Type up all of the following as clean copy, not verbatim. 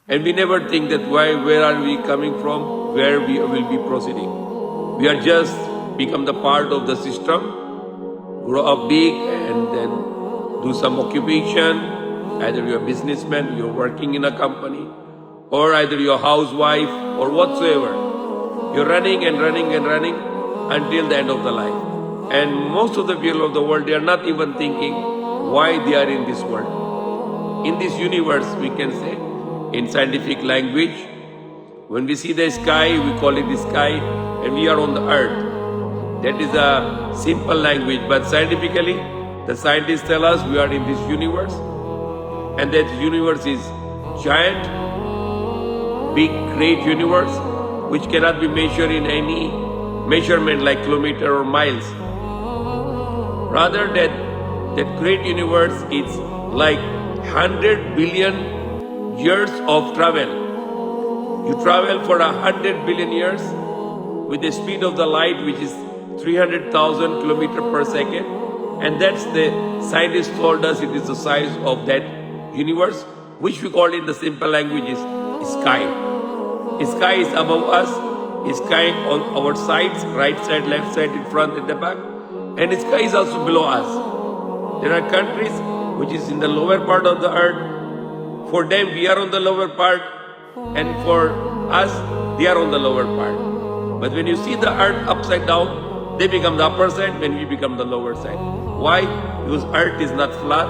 And we never think that where are we coming from, where we will be proceeding. We are just become the part of the system, grow up big, and then do some occupation. Either you're a businessman, you're working in a company, or either you're a housewife or whatsoever. You're running and running and running until the end of the life. And most of the people of the world, they are not even thinking why they are in this world. In this universe, we can say, in scientific language, when we see the sky, we call it the sky, and we are on the earth. That is a simple language, but scientifically, the scientists tell us we are in this universe, and that universe is giant, big, great universe, which cannot be measured in any measurement like kilometer or miles. Rather, that great universe is like 100 billion years of travel. You travel for 100 billion years with the speed of the light, which is 300,000 kilometers per second. And that's the scientists told us it is the size of that universe, which we call in the simple language is sky. Sky is above us, sky on our sides, right side, left side, in front, and the back. And sky is also below us. There are countries which is in the lower part of the earth. For them, we are on the lower part, and for us, they are on the lower part. But when you see the earth upside down, they become the upper side when we become the lower side. Why? Because earth is not flat,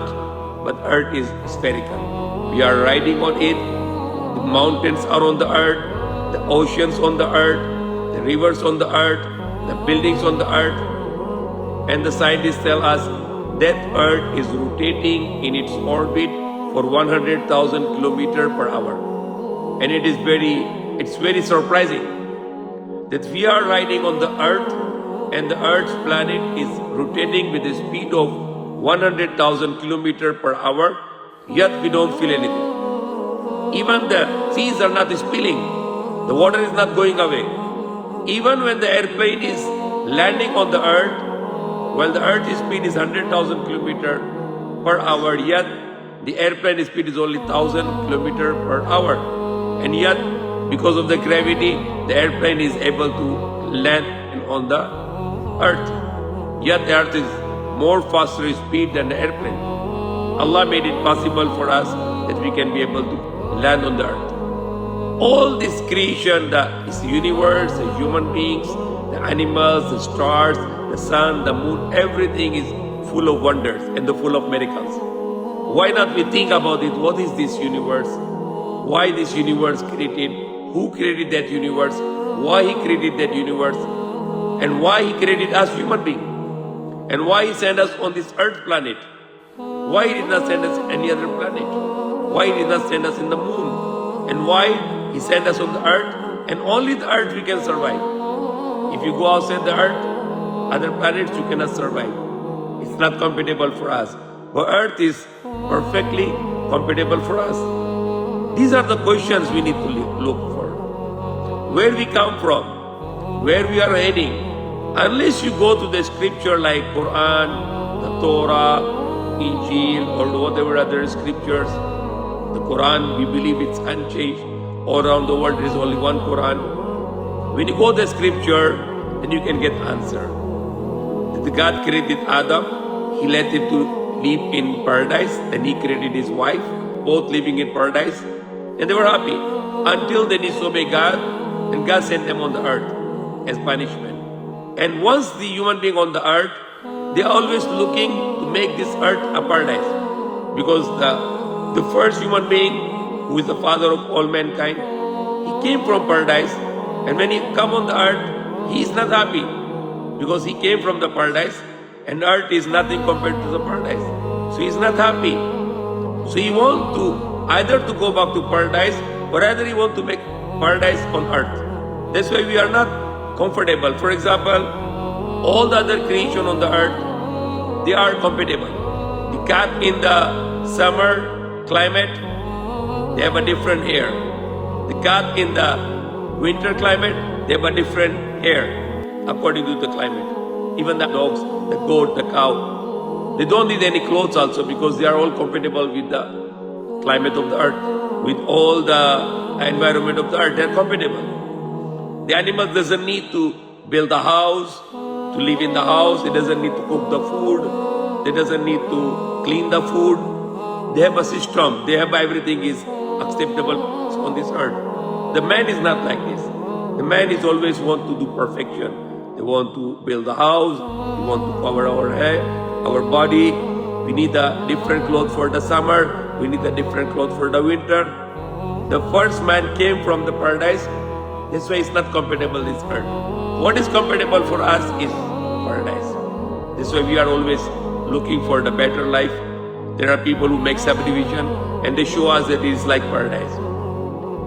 but earth is spherical. We are riding on it. The mountains are on the earth, the oceans on the earth, the rivers on the earth, the buildings on the earth. And the scientists tell us that earth is rotating in its orbit for 100,000 kilometers per hour. And it's very surprising that we are riding on the earth, and the earth's planet is rotating with a speed of 100,000 kilometers per hour, yet we don't feel anything. Even the seas are not spilling, the water is not going away. Even when the airplane is landing on the earth, while the earth's speed is 100,000 kilometers per hour, yet the airplane speed is only 1,000 kilometers per hour. And yet, because of the gravity, the airplane is able to land on the earth. Yet the earth is more faster speed than the airplane. Allah made it possible for us that we can be able to land on the earth. All this creation, the universe, the human beings, the animals, the stars, the sun, the moon, everything is full of wonders and full of miracles. Why not we think about it? What is this universe? Why this universe created? Who created that universe? Why he created that universe? And why he created us human beings? And why he sent us on this earth planet? Why he did not send us any other planet? Why he did not send us in the moon? And why he sent us on the earth? And only the earth we can survive. If you go outside the earth, other planets you cannot survive. It's not compatible for us. But earth is perfectly compatible for us. These are the questions we need to look for. Where we come from, where we are heading. Unless you go to the scripture like Quran, the Torah, Injil, or whatever other scriptures. The Quran, we believe it's unchanged. All around the world there is only one Quran. When you go to the scripture, then you can get answer. That God created Adam, he let him to live in paradise, then he created his wife, both living in paradise. And they were happy until they disobeyed God, and God sent them on the earth as punishment. And once the human being on the earth, they are always looking to make this earth a paradise. Because the first human being, who is the father of all mankind, he came from paradise. And when he come on the earth, he is not happy. Because he came from the paradise, and earth is nothing compared to the paradise. So he is not happy. So he wants to either to go back to paradise, or either he wants to make paradise on earth. That's why we are not comfortable. For example, all the other creation on the earth, they are compatible. The cat in the summer climate, they have a different hair. The cat in the winter climate, they have a different hair according to the climate. Even the dogs, the goat, the cow, they don't need any clothes also, because they are all compatible with the climate of the earth. with all the environment of the earth. They're compatible. The animal doesn't need to build a house, to live in the house. It doesn't need to cook the food. It doesn't need to clean the food. They have a system. They have everything is acceptable on this earth. The man is not like this. The man is always want to do perfection. They want to build a house. We want to cover our head, our body. We need a different clothes for the summer. We need a different clothes for the winter. The first man came from the paradise. That's why it's not compatible this earth. What is compatible for us is paradise. That's why we are always looking for the better life. There are people who make subdivision and they show us that it is like paradise.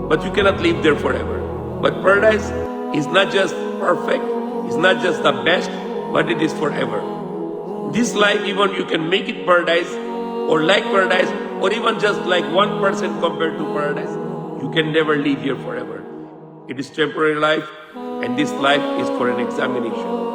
But you cannot live there forever. But paradise is not just perfect, it's not just the best, but it is forever. This life, even you can make it paradise, or like paradise, or even just like 1% compared to paradise, you can never live here forever. It is temporary life, and this life is for an examination.